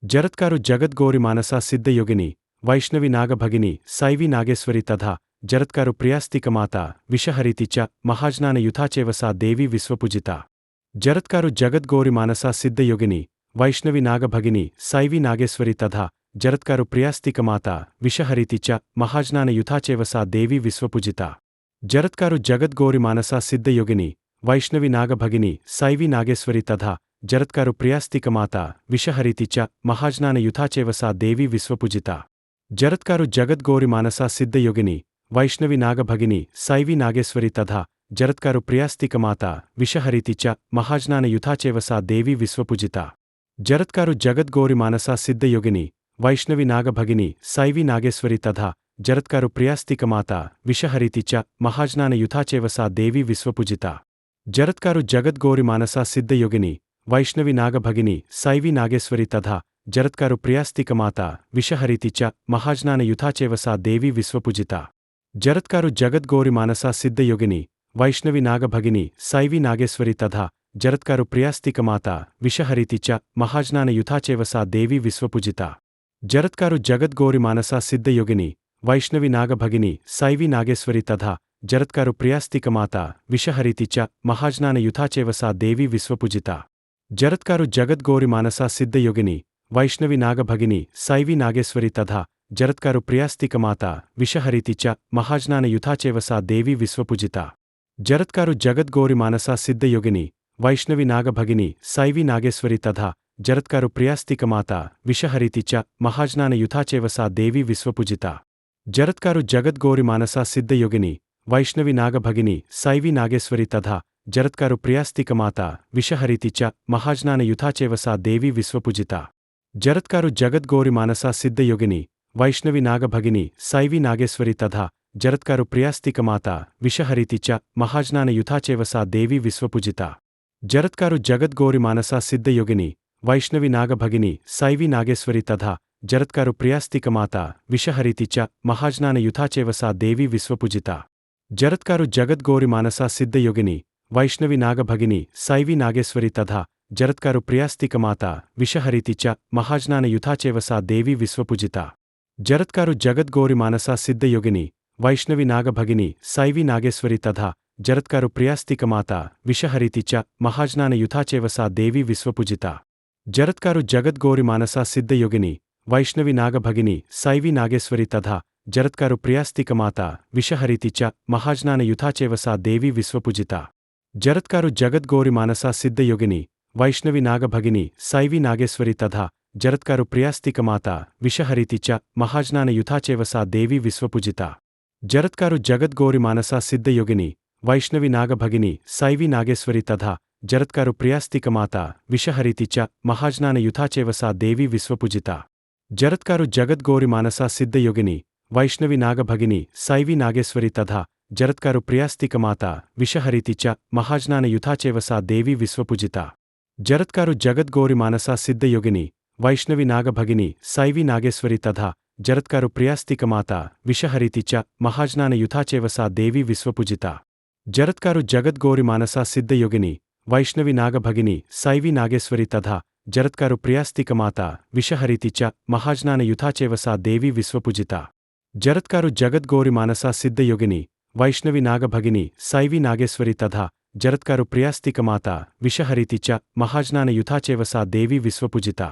जरत्कारु जगद्गौरी मानसा सिद्धयोगिनी Vaishnavi नागभगिनी savvy Nageshwari तथा जरत्कारु प्रियास्तिकमाता विषहरिति च महाज्ञानयुता सा देवी विश्वपूजिता। जरत्कारु जगद्गौरी मानसा सिद्धयोगिनी वैष्णवी नागभगिनी सैवी नागेश्वरी तथा जरत्कारु प्रियास्तिकमाता विषहरिति च महाज्ञानयुता सा देवी विश्वपूजिता। जरत्कारु जगद्गौरी मानसा सिद्धयोगिनी वैष्णवी नागभगिनी सैवी नागेश्वरी तथा जरत्कारु प्रियास्तिकमाता विषहरिति च महाज्ञानयुता सा देवी विश्वपूजिता। जरत्कारु जगद्गौरी मानसा सिद्धयोगिनी वैष्णवी नागभगिनी सैवी नागेश्वरी तथा जरत्कारु प्रियास्तिकमाता विषहरिति च महाज्ञानयुता सा देवी विश्वपूजिता। जरत्कारु जगद्गौरी मानसा सिद्धयोगिनी वैष्णवी नागभगिनी सैवी नागेश्वरी तथा जरत्कारु प्रियास्तिकमाता विषहरिति च महाज्ञानयुता सा देवी विश्वपूजिता। जरत्कारु जगद्गौरी मानसा सिद्धयोगिनी वैष्णवी नागभगिनी सैवी नागेश्वरी तथा जरत्कारु प्रियास्तिकमाता विषहरिति च महाज्ञानयुता सा देवी विश्वपूजिता। जरत्कारु जगद्गौरी मानसा सिद्धयोगिनी वैष्णवी नागभगिनी सैवी नागेश्वरी तथा जरत्कारु प्रियास्तिकमाता विषहरिति च महाज्ञानयुता सा देवी विश्वपूजिता। जरत्कारु जगद्गौरी मानसा सिद्धयोगिनी वैष्णवी नागभगिनी सैवी नागेश्वरी तथा जरत्कारु प्रियास्तिकमाता विषहरिति च महाज्ञानयुता सा देवी विश्वपूजिता। जरत्कारु जगद्गौरी मानसा सिद्धयोगिनी वैष्णवी नागभगिनी सैवी नागेश्वरी तथा जरत्कारु प्रियास्तिकमाता विषहरिति च महाज्ञानयुता सा देवी विश्वपूजिता। जरत्कारु जगद्गौरी मानसा सिद्धयोगिनी वैष्णवी नागभगिनी सैवी नागेश्वरी तथा जरत्कारु प्रियास्तिकमाता विषहरिति च महाज्ञानयुता सा देवी विश्वपूजिता। जरत्कारु जगद्गौरी मानसा सिद्धयोगिनी वैष्णवी नागभगिनी सैवी नागेश्वरी तथा जरत्कारु प्रियास्तिकमाता विषहरिति च महाज्ञानयुता सा देवी विश्वपूजिता। जरत्कारु जगद्गौरी मानसा सिद्धयोगिनी वैष्णवी नागभगिनी सैवी नागेश्वरी तथा जरत्कारु प्रियास्तिकमाता विषहरिति च महाज्ञानयुता सा देवी विश्वपूजिता। जरत्कारु जगद्गौरी मानसा सिद्धयोगिनी वैष्णवी नागभगिनी सैवी नागेश्वरी तथा जरत्कारु प्रियास्तिकमाता विषहरिति च महाज्ञानयुता सा देवी विश्वपूजिता। जरत्कारु जगद्गौरी मानसा सिद्धयोगिनी वैष्णवी नागभगिनी सैवी नागेश्वरी तथा जरत्कारु प्रियास्तिकमाता विषहरिति च महाज्ञानयुता सा देवी विश्वपूजिता। जरत्कारु जगद्गौरी मानसा सिद्धयोगिनी वैष्णवी नागभगिनी सैवी नागेश्वरी तथा जरत्कारु प्रियास्तिकमाता विषहरिति च महाज्ञानयुता सा देवी विश्वपूजिता। जरत्कारु जगद्गौरी मानसा सिद्धयोगिनी वैष्णवी नागभगिनी सैवी नागेश्वरी तथा जरत्कारु प्रियास्तिकमाता विषहरिति च महाज्ञानयुता सा देवी विश्वपूजिता। जरत्कारु जगद्गौरी मानसा सिद्धयोगिनी वैष्णवी नागभगिनी सैवी नागेश्वरी तथा जरत्कारु प्रियास्तिकमाता विषहरिति च महाज्ञानयुता सा देवी विश्वपूजिता। जरत्कारु जगद्गौरी मानसा सिद्धयोगिनी वैष्णवी नागभगिनी सैवी नागेश्वरी तथा जरत्कारु प्रियास्तिकमाता विषहरिति च महाज्ञानयुता सा देवी विश्वपूजिता। जरत्कारु जगद्गौरी मानसा सिद्धयोगिनी वैष्णवी नागभगिनी सैवी नागेश्वरी तथा जरत्कारु प्रियास्तिकमाता विषहरिति च महाज्ञानयुता सा देवी विश्वपूजिता। जरत्कारु जगद्गौरी मानसा सिद्धयोगिनी वैष्णवी नागभगिनी सैवी नागेश्वरी तथा जरत्कारु प्रियास्तिकमाता विषहरिति च महाज्ञानयुता सा देवी विश्वपूजिता। जरत्कारु जगद्गौरी मानसा सिद्धयोगिनी वैष्णवी नागभगिनी सैवी नागेश्वरी तथा जरत्कारु प्रियास्तिकमाता विषहरिति च महाज्ञानयुता सा देवी विश्वपूजिता। जरत्कारु जगद्गौरी मानसा सिद्धयोगिनी वैष्णवी नागभगिनी सैवी नागेश्वरी तथा जरत्कारु प्रियास्तिकमाता विषहरिति च महाज्ञानयुता सा देवी विश्वपूजिता।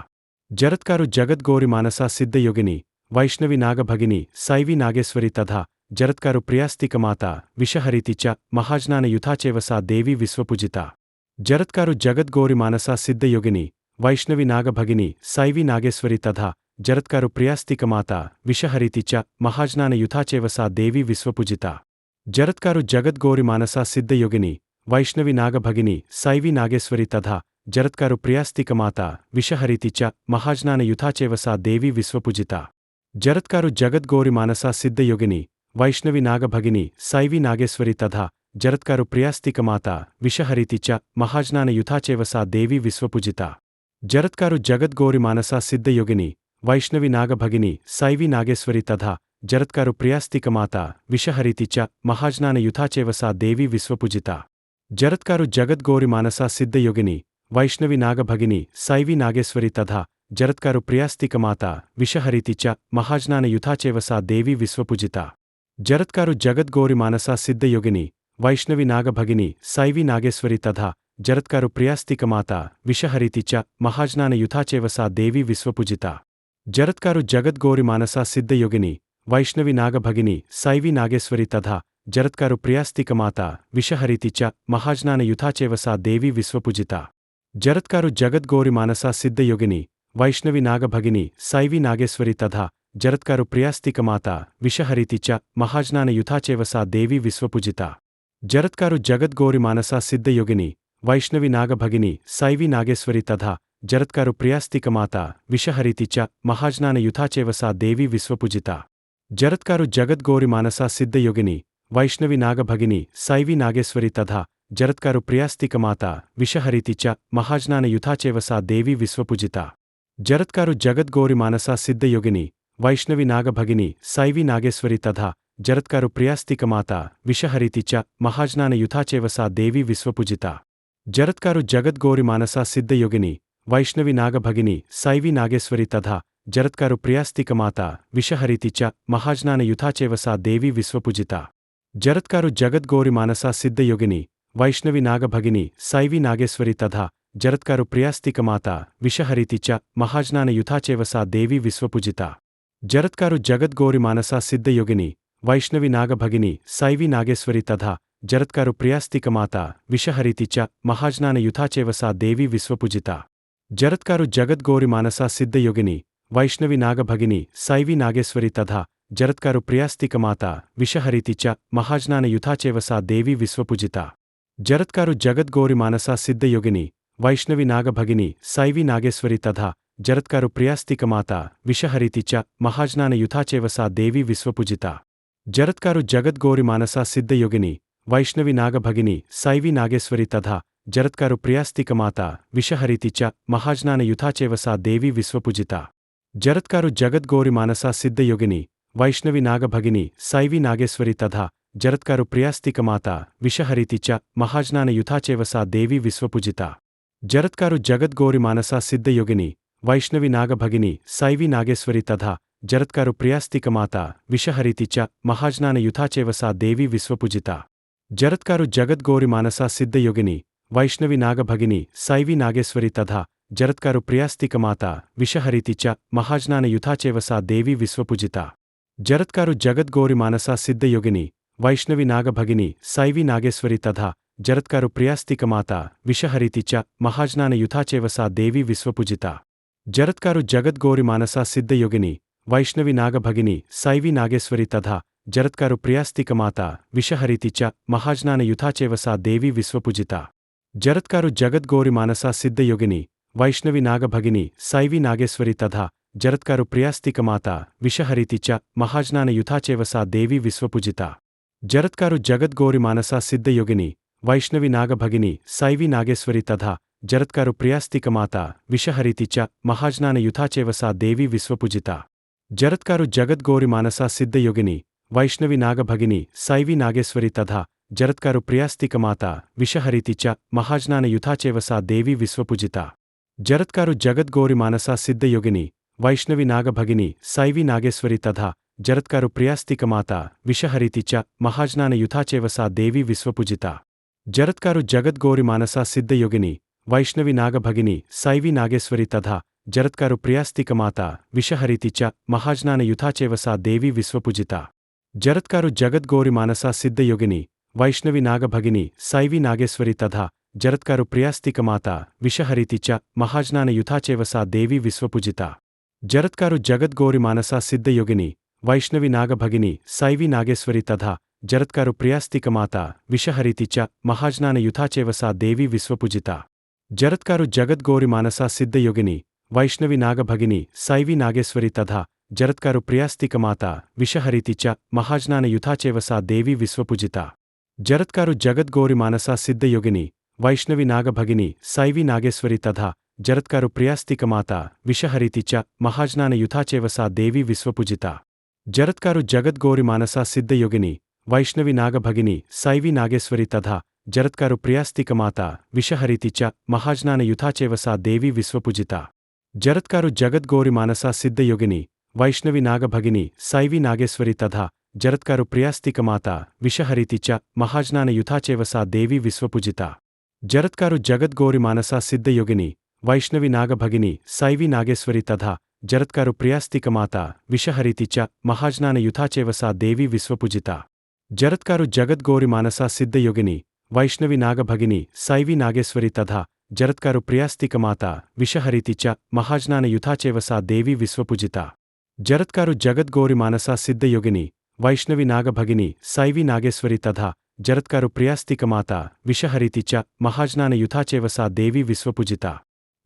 जरत्कारु जगद्गौरी मानसा सिद्धयोगिनी वैष्णवी नागभगिनी सैवी नागेश्वरी तथा जरत्कारु प्रियास्तिकमाता विषहरिति च महाज्ञानयुता सा देवी विश्वपूजिता। जरत्कारु जगद्गौरी मानसा सिद्धयोगिनी वैष्णवी नागभगिनी सैवी नागेश्वरी तथा जरत्कारु प्रियास्तिकमाता विषहरिति च महाज्ञानयुता सा देवी विश्वपूजिता। जरत्कारु जगद्गौरी मानसा सिद्धयोगिनी वैष्णवी नागभगिनी सैवी नागेश्वरी तथा जरत्कारु प्रियास्तिकमाता विषहरिति च महाज्ञानयुता सा देवी विश्वपूजिता। जरत्कारु जगद्गौरी मानसा सिद्धयोगिनी वैष्णवी नागभगिनी सैवी नागेश्वरी तथा जरत्कारु प्रियास्तिकमाता विषहरिति च महाज्ञानयुता सा देवी विश्वपूजिता। जरत्कारु जगद्गौरी मानसा सिद्धयोगिनी वैष्णवी नागभगिनी सैवी नागेश्वरी तथा जरत्कारु प्रियास्तिकमाता विषहरिति च महाज्ञानयुता सा देवी विश्वपूजिता। जरत्कारु जगद्गौरी मानसा सिद्धयोगिनी वैष्णवी नागभगिनी सैवी नागेश्वरी तथा जरत्कारु प्रियास्तिकमाता विषहरिति च महाज्ञानयुता चैव सा देवी विश्वपूजिता। जरत्कारु जगद्गौरि मानसा सिद्धयोगिनी वैष्णवी नागभगिनी सैवी नागेश्वरी तथा जरत्कारु प्रियास्तिकमाता विषहरिति च महाज्ञानयुता चैव सा देवी विश्वपूजिता। जरत्कारु जगद्गौरि मानसा सिद्धयोगिनी वैष्णवी नागभगिनी सैवी नागेश्वरी तथा जरत्कारु प्रियास्तिकमाता विषहरिति च महाज्ञानयुता चैव सा देवी विश्वपूजिता। जरत्कारु जगद्गौरि मानसा सिद्धयोगिनी वैष्णवी नागभगिनी सैवी नागेश्वरी तथा जरत्कारु प्रियास्तिकमाता विषहरिति च महाज्ञानयुता चैव सा देवी विश्वपूजिता। जरत्कारु जगद्गौरि मानसा सिद्धयोगिनी वैष्णवी नागभगिनी सैवी नागेश्वरी तथा जरत्कारु प्रियास्तिकमाता विषहरिति च महाज्ञानयुता चैव सा देवी विश्वपूजिता। जरत्कारु जगद्गौरि मानसा सिद्धयोगिनी वैष्णवी नागभगिनी सैवी नागेश्वरी तथा जरत्कारु प्रियास्तिकमाता विषहरिति च महाज्ञानयुता चैव सा देवी विश्वपूजिता। जरत्कारु जगद्गौरि मानसा सिद्धयोगिनी वैष्णवी नागभगिनी सैवी नागेश्वरी तथा जरत्कारु प्रियास्तिकमाता विषहरिति च महाज्ञानयुता चैव सा देवी विश्वपूजिता। जरत्कारु जगद्गौरि मानसा सिद्धयोगिनी वैष्णवी नागभगिनी सैवी नागेश्वरी तथा जरत्कारु प्रियास्तिकमाता विषहरिति च महाज्ञानयुता चैव सा देवी विश्वपूजिता। जरत्कारु जगद्गौरि मानसा सिद्धयोगिनी वैष्णवी नागभगिनी सैवी नागेश्वरी तथा जरत्कारु प्रियास्तिकमाता विषहरिति च महाज्ञानयुता चैव सा देवी विश्वपूजिता। जरत्कारु जगद्गौरि मानसा सिद्धयोगिनी वैष्णवी नागभगिनी सैवी नागेश्वरी तथा जरत्कारु प्रियास्तिकमाता विषहरिति च महाज्ञानयुता चैव सा देवी विश्वपूजिता। जरत्कारु जगद्गौरि मानसा सिद्धयोगिनी वैष्णवी नागभगिनी सैवी नागेश्वरी तथा जरत्कारु प्रियास्तिकमाता विषहरिति च महाज्ञानयुता चैव सा देवी विश्वपूजिता। जरत्कारु जगद्गौरि मानसा सिद्धयोगिनी वैष्णवी नागभगिनी सैवी नागेश्वरी तथा जरत्कारु प्रियास्तिकमाता विषहरिति च महाज्ञानयुता चैव सा देवी विश्वपूजिता। जरत्कारु जगद्गौरि मानसा सिद्धयोगिनी वैष्णवी नागभगिनी सैवी नागेश्वरी तथा जरत्कारु प्रियास्तिकमाता विषहरिति च महाज्ञानयुता चैव सा देवी विश्वपूजिता। जरत्कारु जगद्गौरि मानसा सिद्धयोगिनी वैष्णवी नागभगिनी सैवी नागेश्वरी तथा जरत्कारु प्रियास्तिकमाता विषहरिति च महाज्ञानयुता चैव सा देवी विश्वपूजिता। जरत्कारु जगद्गौरि मानसा सिद्धयोगिनी वैष्णवी नागभगिनी सैवी नागेश्वरी तथा जरत्कारु प्रियास्तिकमाता विषहरिति च महाज्ञानयुता चैव सा देवी विश्वपूजिता। जरत्कारु जगद्गौरि मानसा सिद्धयोगिनी वैष्णवी नागभगिनी सैवी नागेश्वरी तथा जरत्कारु प्रियास्तिकमाता विषहरिति च महाज्ञानयुता चैव सा देवी विश्वपूजिता। जरत्कारु जगद्गौरि मानसा सिद्धयोगिनी वैष्णवी नागभगिनी सैवी नागेश्वरी तथा जरत्कारु प्रियास्तिकमाता विषहरिति च महाज्ञानयुता चैव सा देवी विश्वपूजिता। जरत्कारु जगद्गौरि मानसा सिद्धयोगिनी वैष्णवी नागभगिनी सैवी नागेश्वरी तथा जरत्कारु प्रियास्तिकमाता विषहरिति च महाज्ञानयुता चैव सा देवी विश्वपूजिता। जरत्कारु जगद्गौरि मानसा सिद्धयोगिनी वैष्णवी नागभगिनी सैवी नागेश्वरी तथा जरत्कारु प्रियास्तिकमाता विषहरिति च महाज्ञानयुता चैव सा देवी विश्वपूजिता। जरत्कारु जगद्गौरि मानसा सिद्धयोगिनी वैष्णवी नागभगिनी सैवी नागेश्वरी तथा जरत्कारु प्रियास्तिकमाता विषहरिति च महाज्ञानयुता चैव सा देवी विश्वपूजिता। जरत्कारु जगद्गौरि मानसा सिद्धयोगिनी वैष्णवी नागभगिनी सैवी नागेश्वरी तथा जरत्कारु प्रियास्तिकमाता विषहरिति च महाज्ञानयुता चैव सा देवी विश्वपूजिता। जरत्कारु जगद्गौरि मानसा सिद्धयोगिनी वैष्णवी नागभगिनी सैवी नागेश्वरी तथा जरत्कारु प्रियास्तिकमाता विषहरिति च महाज्ञानयुता चैव सा देवी विश्वपूजिता। जरत्कारु जगद्गौरि मानसा सिद्धयोगिनी वैष्णवी नागभगिनी सैवी नागेश्वरी तथा जरत्कारु प्रियास्तिकमाता विषहरिति च महाज्ञानयुता चैव सा देवी विश्वपूजिता। जरत्कारु जगद्गौरि मानसा सिद्धयोगिनी वैष्णवी नागभगिनी सैवी नागेश्वरी तथा जरत्कारु प्रियास्तिकमाता विषहरिति च महाज्ञानयुता चैव सा देवी विश्वपूजिता। जरत्कारु जगद्गौरि मानसा सिद्धयोगिनी वैष्णवी नागभगिनी सैवी नागेश्वरी तथा जरत्कारु प्रियास्तिकमाता विषहरिति च महाज्ञानयुता चैव सा देवी विश्वपूजिता। जरत्कारु जगद्गौरि मानसा सिद्धयोगिनी वैष्णवी नागभगिनी सैवी नागेश्वरी तथा जरत्कारु प्रियास्तिकमाता विषहरिति च महाज्ञानयुता चैव सा देवी विश्वपूजिता। जरत्कारु जगद्गौरि मानसा सिद्धयोगिनी वैष्णवी नागभगिनी सैवी नागेश्वरी तथा जरत्कारु प्रियास्तिकमाता विषहरिति च महाज्ञानयुता चैव सा देवी विश्वपूजिता। जरत्कारु जगद्गौरि मानसा सिद्धयोगिनी वैष्णवी नागभगिनी सैवी नागेश्वरी तथा जरत्कारु प्रियास्तिकमाता विषहरिति च महाज्ञानयुता चैव सा देवी विश्वपूजिता। जरत्कारु जगद्गौरी मानसा सिद्धयोगिनी वैष्णवी नागभगिनी सैवी नागेश्वरी तथा जरत्कारु प्रियास्तिकमाता विषहरीति च महाज्ञानयुता सा देवी विश्वपूजिता। जरत्कारु जगद्गौरी मानसा सिद्धयोगिनी वैष्णवी नागभगिनी सैवी नागेश्वरी तथा जरत्कारु प्रियास्तिकमाता विषहरीति च महाज्ञानयुता सा देवी विश्वपूजिता। जरत्कारु जगद्गौरी मानसा सिद्धयोगिनी वैष्णवी नागभगिनी सैवी नागेश्वरी तथा जरत्कारु प्रियास्तिकमाता विषहरीति च महाज्ञानयुता सा देवी विश्वपूजिता। जरत्कारु जगद्गौरी मानसा सिद्धयोगिनी वैष्णवी नागभगिनी सैवी नागेश्वरी तथा जरत्कारु प्रियास्तिकमाता विषहरीति च महाज्ञानयुता सा देवी विश्वपूजिता।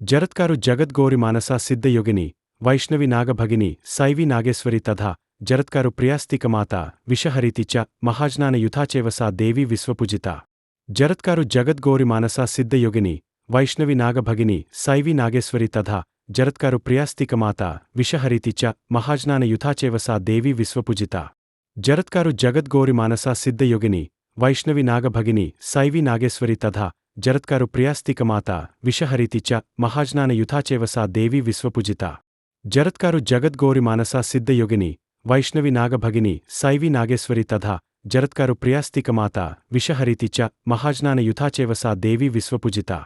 जरत्कारु जगद्गौरी मानसा सिद्धयोगिनी वैष्णवी नागभगिनी सैवी नागेश्वरी तथा जरत्कारु प्रियास्तिकमाता विषहरीति च महाज्ञानयुता सा देवी विश्वपूजिता। जरत्कारु जगद्गौरी मानसा सिद्धयोगिनी वैष्णवी नागभगिनी सैवी नागेश्वरी तथा जरत्कारु प्रियास्तिकमाता विषहरीति च महाज्ञानयुता सा देवी विश्वपूजिता। जरत्कारु जगद्गौरी मानसा सिद्धयोगिनी वैष्णवी नागभगिनी सैवी नागेश्वरी तथा जरत्कारु प्रियास्तिकमाता विषहरीति च महाज्ञानयुता सा देवी विश्वपूजिता। जरत्कारु जगद्गौरी मानसा सिद्धयोगिनी वैष्णवी नागभगिनी सैवी नागेश्वरी तथा जरत्कारु प्रियास्तिकमाता विषहरीति च महाज्ञानयुता सा देवी विश्वपूजिता।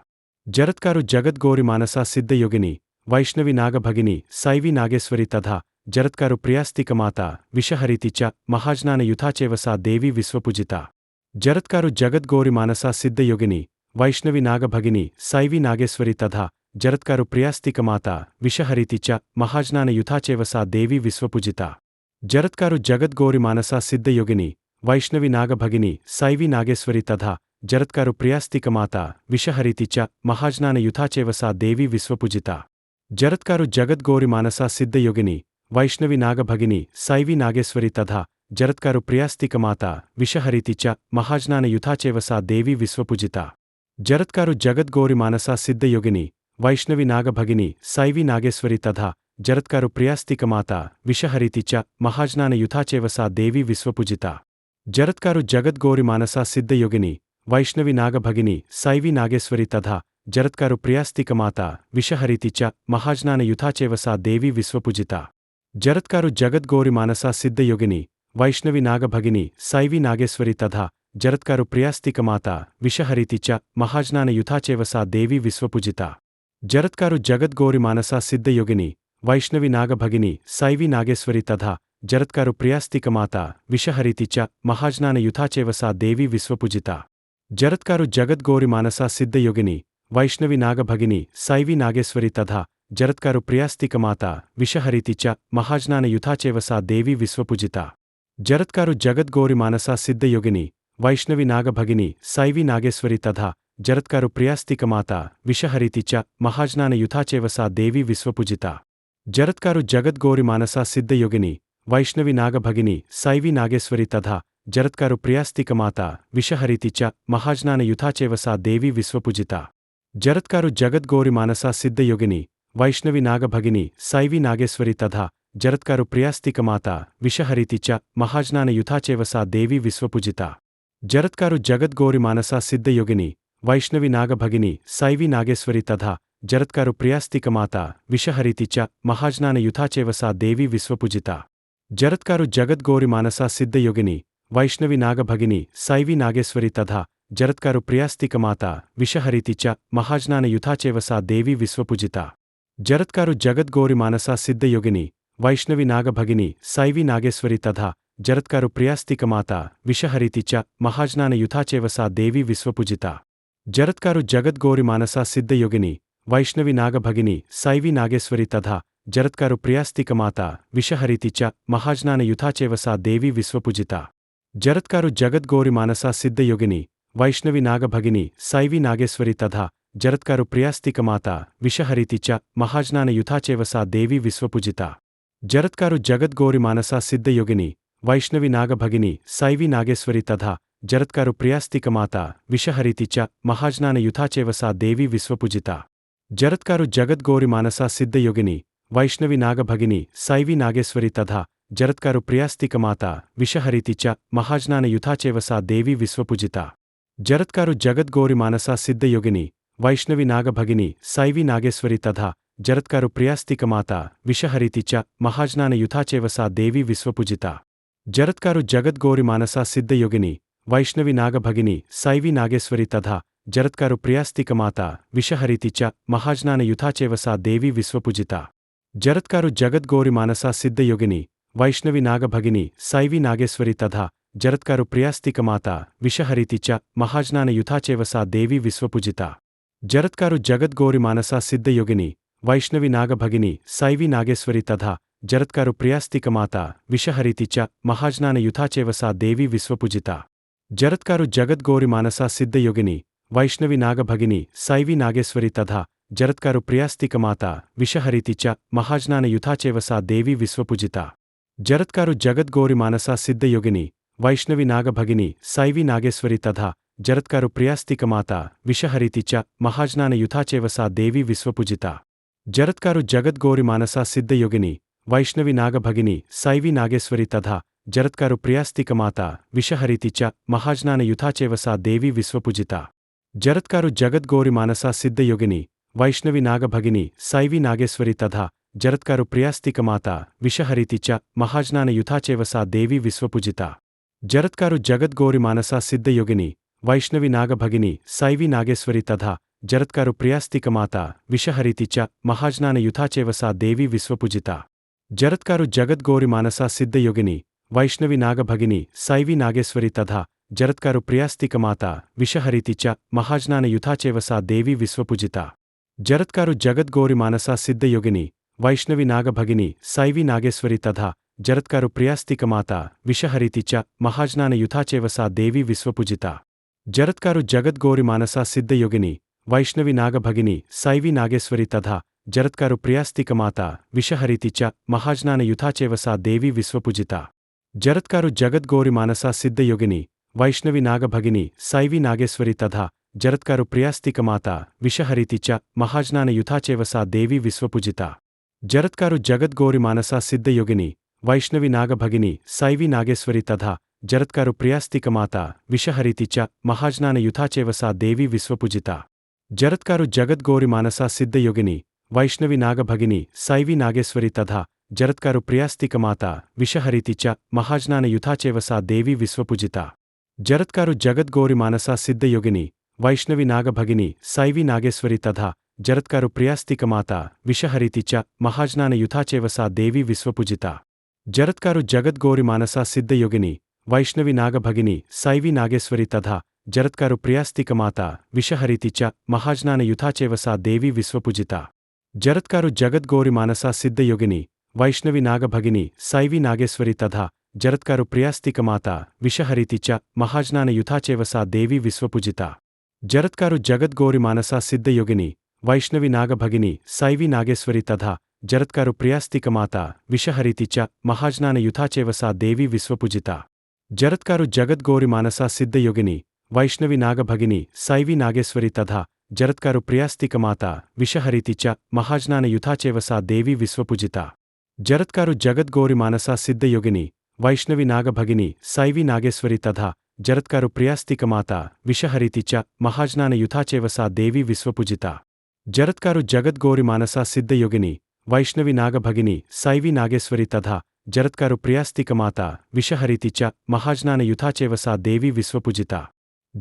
जरत्कारु जगद्गौरी मानसा सिद्धयोगिनी वैष्णवी नागभगिनी सैवी नागेश्वरी तथा जरत्कारु प्रियास्तिकमाता विषहरीति च महाज्ञानयुता सा देवी विश्वपूजिता। जरत्कारु जगद्गौरी मानसा सिद्धयोगिनी वैष्णवी नागभगिनी सैवी नागेश्वरी तथा जरत्कारु प्रियास्तिकमाता विषहरीति च महाज्ञानयुता सा देवी विश्वपूजिता। जरत्कारु जगद्गौरी मानसा सिद्धयोगिनी वैष्णवी नागभगिनी सैवी नागेश्वरी तथा जरत्कारु प्रियास्तिकमाता विषहरीति च महाज्ञानयुता सा देवी विश्वपूजिता। जरत्कारु जगद्गौरी मानसा सिद्धयोगिनी वैष्णवी नागभगिनी सैवी नागेश्वरी तथा जरत्कारु प्रियास्तिकमाता विषहरीति च महाज्ञानयुता सा देवी विश्वपूजिता। जरत्कारु जगद्गौरी मानसा सिद्धयोगिनी वैष्णवी नागभगिनी सैवी नागेश्वरी तथा जरत्कारु प्रियास्तिकमाता विषहरीति च महाज्ञानयुता सा देवी विश्वपूजिता। जरत्कारु जगद्गौरी मानसा सिद्धयोगिनी वैष्णवी नागभगिनी सैवी नागेश्वरी तथा जरत्कारु प्रियास्तिकमाता विषहरीति च महाज्ञानयुता सा देवी विश्वपूजिता। जरत्कारु जगद्गौरी मानसा सिद्धयोगिनी वैष्णवी नागभगिनी सैवी नागेश्वरी तथा जरत्कारु प्रियास्तिकमाता विषहरीति च महाज्ञानयुता सा देवी विश्वपूजिता। जरत्कारु जगद्गौरी मानसा सिद्धयोगिनी वैष्णवी नागभगिनी सैवी नागेश्वरी तथा जरत्कारु प्रियास्तिकमाता विषहरीति च महाज्ञानयुता सा देवी विश्वपूजिता। जरत्कारु जगद्गौरी मानसा सिद्धयोगिनी वैष्णवी नागभगिनी सैवी नागेश्वरी तथा जरत्कारु प्रियास्तिकमाता विषहरीति च महाज्ञानयुता सा देवी विश्वपूजिता। जरत्कारु जगद्गौरी मानसा सिद्धयोगिनी वैष्णवी नागभगिनी सैवी नागेश्वरी तथा जरत्कारु प्रियास्तिकमाता विषहरीति च महाज्ञानयुता सा देवी विश्वपूजिता। जरत्कारु जगद्गौरी मानसा सिद्धयोगिनी वैष्णवी नागभगिनी सैवी नागेश्वरी तथा जरत्कारु प्रियास्तिकमाता विषहरीति च महाज्ञानयुता सा देवी विश्वपूजिता। जरत्कारु जगद्गौरी मानसा सिद्धयोगिनी वैष्णवी नागभगिनी सैवी नागेश्वरी तथा जरत्कारु प्रियास्तिकमाता विषहरीति च महाज्ञानयुता सा देवी विश्वपूजिता। जरत्कारु जगद्गौरी मानसा सिद्धयोगिनी वैष्णवी नागभगिनी सैवी नागेश्वरी तथा जरत्कारु प्रियास्तिकमाता विषहरीति च महाज्ञानयुता सा देवी विश्वपूजिता। जरत्कारु जगद्गौरी मानसा सिद्धयोगिनी वैष्णवी नागभगिनी सैवी नागेश्वरी तथा जरत्कारु प्रियास्तिकमाता विषहरीति च महाज्ञानयुता सा देवी विश्वपूजिता। जरत्कारु जगद्गौरी मानसा सिद्धयोगिनी वैष्णवी नागभगिनी सैवी नागेश्वरी तथा जरत्कारु प्रियास्तिकमाता विषहरीति च महाज्ञानयुता सा देवी विश्वपूजिता। जरत्कारु जगद्गौरी मानसा सिद्धयोगिनी वैष्णवी नागभगिनी सैवी नागेश्वरी तथा जरत्कारु प्रियास्तिकमाता विषहरीति च महाज्ञानयुता सा देवी विश्वपूजिता। जरत्कारु जगद्गौरी मानसा सिद्धयोगिनी वैष्णवी नागभगिनी सैवी नागेश्वरी तथा जरत्कारु प्रियास्तिकमाता विषहरीति च महाज्ञानयुता सा देवी विश्वपूजिता। जरत्कारु जगद्गौरी मानसा सिद्धयोगिनी वैष्णवी नागभगिनी सैवी नागेश्वरी तथा जरत्कारु प्रियास्तिकमाता विषहरीति च महाज्ञानयुता सा देवी विश्वपूजिता। जरत्कारु जगद्गौरी मानसा सिद्धयोगिनी वैष्णवी नागभगिनी सैवी नागेश्वरी तथा जरत्कारु प्रियास्तिकमाता विषहरीति च महाज्ञानयुता सा देवी विश्वपूजिता। जरत्कारु जगद्गौरी मानसा सिद्धयोगिनी वैष्णवी नागभगिनी सैवी नागेश्वरी तथा జరత్కారు ప్రియాస్తికమాత విషహరితి చ మహాజ్ఞానయుతా చేవ సా దేవి విశ్వపూజిత. జరత్కారు జగద్గౌరి మానసా సిద్ధయోగిని వైష్ణవి నాగభగిని శైవి నాగేశ్వరి తథా జరత్కారు ప్రియాస్తికమాత విషహరితి చ మహాజ్ఞానయుతా చేవ సా దేవి విశ్వపూజిత. జరత్కారు జగద్గౌరి మానసా సిద్ధయోగిని వైష్ణవి నాగభగిని శైవి నాగేశ్వరి తథా జరత్కారు ప్రియాస్తికమాత విషహరితి చ మహాజ్ఞానయుతా చేవ సా దేవి విశ్వపూజిత. జరత్కారు జగద్గౌరి మానసా సిద్ధయోగిని వైష్ణవి నాగభగిని శైవి నాగేశ్వరి తథా జరత్కారు ప్రియాస్తికమాత విషహరితి చ మహాజ్ఞానయుతా చేవ సా దేవి విశ్వపూజిత. జరత్కారు జగద్గౌరి మానసా సిద్ధయోగిని వైష్ణవి నాగభగిని శైవి నాగేశ్వరి తథా జరత్కారు ప్రియాస్తికమాత విషహరితి చ మహాజ్ఞానయుతా చేవ సా దేవి విశ్వపూజిత. జరత్కారు జగద్గౌరి మానసా సిద్ధయోగిని వైష్ణవి నాగభగిని శైవి నాగేశ్వరి తథా జరత్కారు ప్రియాస్తికమాత విషహరితి చ మహాజ్ఞానయుతా చేవ సా దేవి విశ్వపూజిత. జరత్కారు జగద్గౌరి మానసా సిద్ధయోగిని వైష్ణవి నాగభగిని శైవి నాగేశ్వరి తథా జరత్కారు ప్రియాస్తికమాత విషహరితి చ మహాజ్ఞానయుతా చేవ సా దేవి విశ్వపూజిత. జరత్కారు జగద్గౌరి మానసా సిద్ధయోగిని వైష్ణవి నాగభగిని శైవి నాగేశ్వరి తథా జరత్కారు ప్రియాస్తికమాత విషహరితి చ మహాజ్ఞానయుతా చేవ సా దేవి విశ్వపూజిత. జరత్కారు జగద్గౌరి మానసా సిద్ధయోగిని వైష్ణవి నాగభగిని శైవి నాగేశ్వరి తథా జరత్కారు ప్రియాస్తికమాత విషహరితి చ మహాజ్ఞానయుతా చేవ సా దేవి విశ్వపూజిత. జరత్కారు జగద్గౌరి మానసా సిద్ధయోగిని వైష్ణవి నాగభగిని శైవి నాగేశ్వరి తథా జరత్కారు ప్రియాస్తికమాత విషహరితి చ మహాజ్ఞానయుతా చేవ సా దేవి విశ్వపూజిత. జరత్కారు జగద్గౌరి మానసా సిద్ధయోగిని వైష్ణవి నాగభగిని శైవి నాగేశ్వరి తథా జరత్కారు ప్రియాస్తికమాత విషహరితి చ మహాజ్ఞానయుతా చేవ సా దేవి విశ్వపూజిత. జరత్కారు జగద్గౌరి మానసా సిద్ధయోగిని వైష్ణవి నాగభగిని శైవి నాగేశ్వరి తథా జరత్కారు ప్రియాస్తికమాత విషహరితి చ మహాజ్ఞానయుతా చేవ సా దేవి విశ్వపూజిత. జరత్కారు జగద్గౌరి మానసా సిద్ధయోగిని వైష్ణవి నాగభగిని శైవి నాగేశ్వరి తథా జరత్కారు ప్రియాస్తికమాత విషహరితి చ మహాజ్ఞానయుతా చేవ సా దేవి విశ్వపూజిత. జరత్కారు జగద్గౌరి మానసా సిద్ధయోగిని వైష్ణవి నాగభగిని శైవి నాగేశ్వరి తథా జరత్కారు ప్రియాస్తికమాత విషహరితి చ మహాజ్ఞానయుతా చేవ సా దేవి విశ్వపూజిత. జరత్కారు జగద్గౌరి మానసా సిద్ధయోగిని వైష్ణవి నాగభగిని శైవి నాగేశ్వరి తథా జరత్కారు ప్రియాస్తికమాత విషహరితి చ మహాజ్ఞానయుతా చేవ సా దేవి విశ్వపూజిత. జరత్కారు జగద్గౌరి మానసా సిద్ధయోగిని వైష్ణవి నాగభగిని శైవి నాగేశ్వరి తథా జరత్కారు ప్రియాస్తికమాత విషహరితి చ మహాజ్ఞానయుతా చేవ సా దేవి విశ్వపూజిత. జరత్కారు జగద్గౌరి మానసా సిద్ధయోగిని వైష్ణవి నాగభగిని శైవి నాగేశ్వరి తథా జరత్కారు ప్రియాస్తికమాత విషహరితి చ మహాజ్ఞానయుతా చేవ సా దేవి విశ్వపూజిత. జరత్కారు జగద్గౌరి మానసా సిద్ధయోగిని వైష్ణవి నాగభగిని శైవి నాగేశ్వరి తథా జరత్కారు ప్రియాస్తికమాత విషహరితి చ మహాజ్ఞానయుతా చేవ సా దేవి విశ్వపూజిత. జరత్కారు జగద్గౌరి మానసా సిద్ధయోగిని వైష్ణవి నాగభగిని శైవి నాగేశ్వరి తథా జరత్కారు ప్రియాస్తికమాత విషహరితి చ మహాజ్ఞానయుతా చేవ సా దేవి విశ్వపూజిత. జరత్కారు జగద్గౌరి మానసా సిద్ధయోగిని వైష్ణవి నాగభగిని శైవి నాగేశ్వరి తథా జరత్కారు ప్రియాస్తికమాత విషహరితి చ మహాజ్ఞానయుతా చేవ సా దేవి విశ్వపూజిత. జరత్కారు జగద్గౌరి మానసా సిద్ధయోగిని వైష్ణవి నాగభగిని శైవి నాగేశ్వరి తథా జరత్కారు ప్రియాస్తికమాత విషహరితి చ మహాజ్ఞానయుతా చేవ సా దేవి విశ్వపూజిత. జరత్కారు జగద్గౌరి మానసా సిద్ధయోగిని వైష్ణవి నాగభగిని శైవి నాగేశ్వరి తథా జరత్కారు ప్రియాస్తికమాత విషహరితి చ మహాజ్ఞానయుతా చేవ సా దేవి విశ్వపూజిత.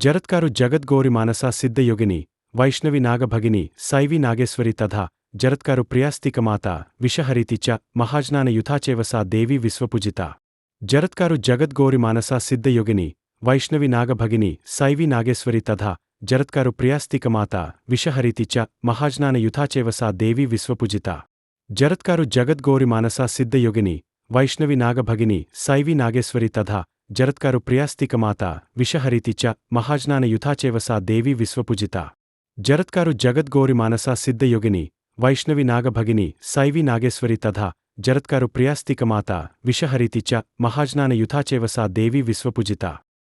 జరత్కారు జగద్గౌరి మానసా సిద్ధయోగిని వైష్ణవి నాగభగిని శైవి నాగేశ్వరి తథా జరత్కారు ప్రియాస్తికమాత విషహరితి చ మహాజ్ఞానయుతా చేవ సా దేవి విశ్వపూజిత. జరత్కారు జగద్గౌరి మానసా సిద్ధయోగిని వైష్ణవి నాగభగిని శైవి నాగేశ్వరి తథా జరత్కారు ప్రియాస్తికమాత విషహరితి చ మహాజ్ఞానయుతా చేవ సా దేవి విశ్వపూజిత. జరత్కారు జగద్గౌరి మానసా సిద్ధయోగిని వైష్ణవి నాగభగిని శైవి నాగేశ్వరి తథా జరత్కారు ప్రియాస్తికమాత విషహరితి చ మహాజ్ఞానయుతా చేవ సా దేవి విశ్వపూజిత. జరత్కారు జగద్గౌరి మానసా సిద్ధయోగిని వైష్ణవి నాగభగిని శైవి నాగేశ్వరి తథా జరత్కారు ప్రియాస్తికమాత విషహరితి చ మహాజ్ఞానయుతా చేవ సా దేవి విశ్వపూజిత.